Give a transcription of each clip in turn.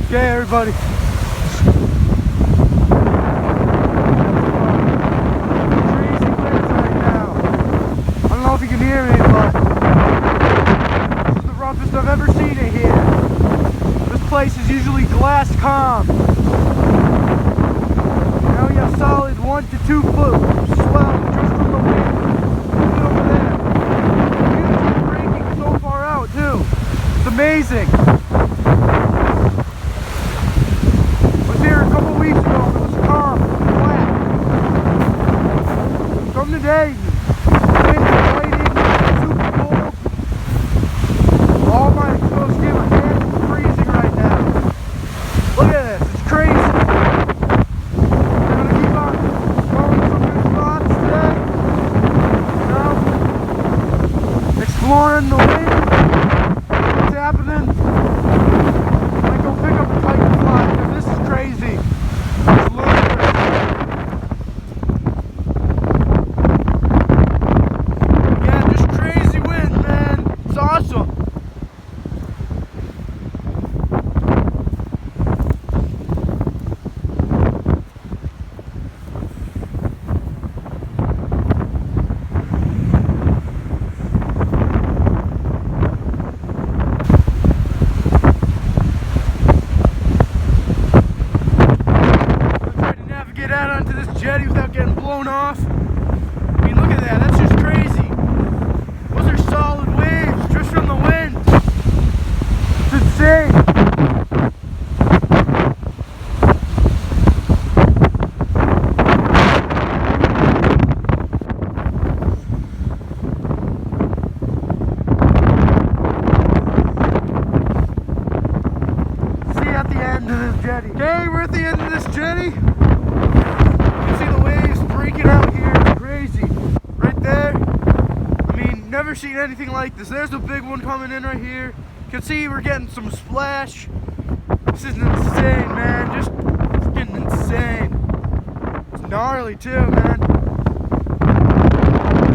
Okay, everybody. Crazy winds right now. I don't know if you can hear me, but this is the roughest I've ever seen it here. This place is usually glass calm. Now we have solid 1 to 2 foot swell just from the wind. Look over there. The winds are breaking so far out too. It's amazing. Here a couple weeks ago, it was calm, flat. From today, the winds are biting, super cold. All my exposed skin, my hands are freezing right now. Look at this, it's crazy. I'm gonna keep on going some good spots today. You know, exploring the wind, what's happening. Might go pick up a kite and fly, because this is crazy. It's ludicrous. Yeah, just crazy wind, man. It's awesome. Get out onto this jetty without getting blown off. I mean, look at that. That's just crazy. Those are solid waves just from the wind. It's insane. See you at the end of this jetty. Okay, we're at the end of this jetty. See the waves breaking out here, it's crazy. Right there, I mean, never seen anything like this. There's a big one coming in right here. You can see we're getting some splash. This is insane, man. Just, it's getting insane. It's gnarly too, man.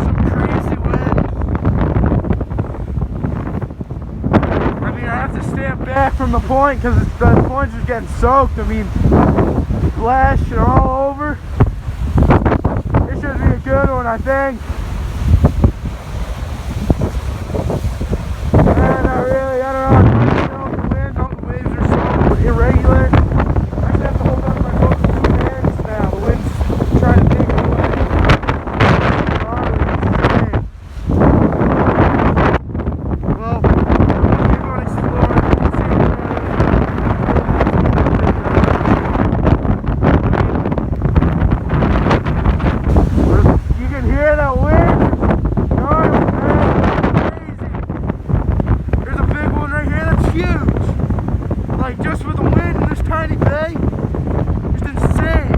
Some crazy wind. I mean, I have to stand back from the point because the point's just getting soaked. I mean, splashing all over. Should be a good one, I think. And I don't know, the wind, all the waves are so irregular. I actually have to hold on to my boat with 2 hands now. The wind's trying to take it away. Well, keep on exploring. See you can hear that wind? Gnarly, man. Crazy. There's a big one right here that's huge. Like, just with the wind in this tiny bay, it's insane.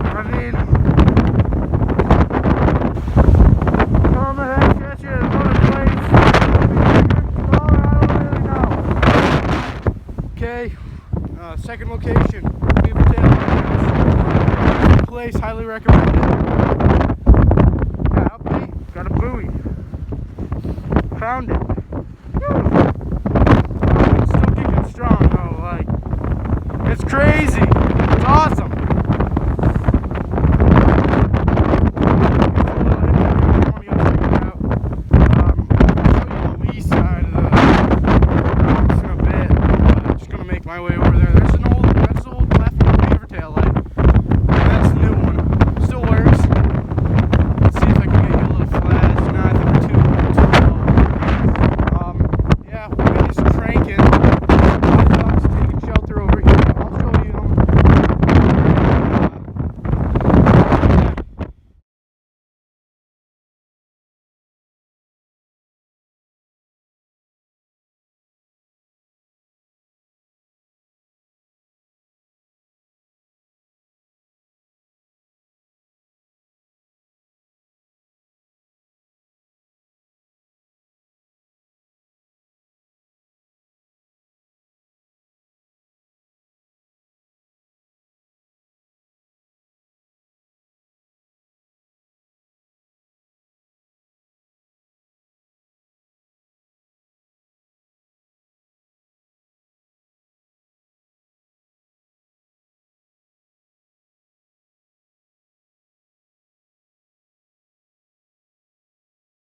I mean, come ahead and catch it at another place. Smaller, I don't really know. Okay, second location. Place, highly recommended. Yeah, upbeat, got a buoy. Found it.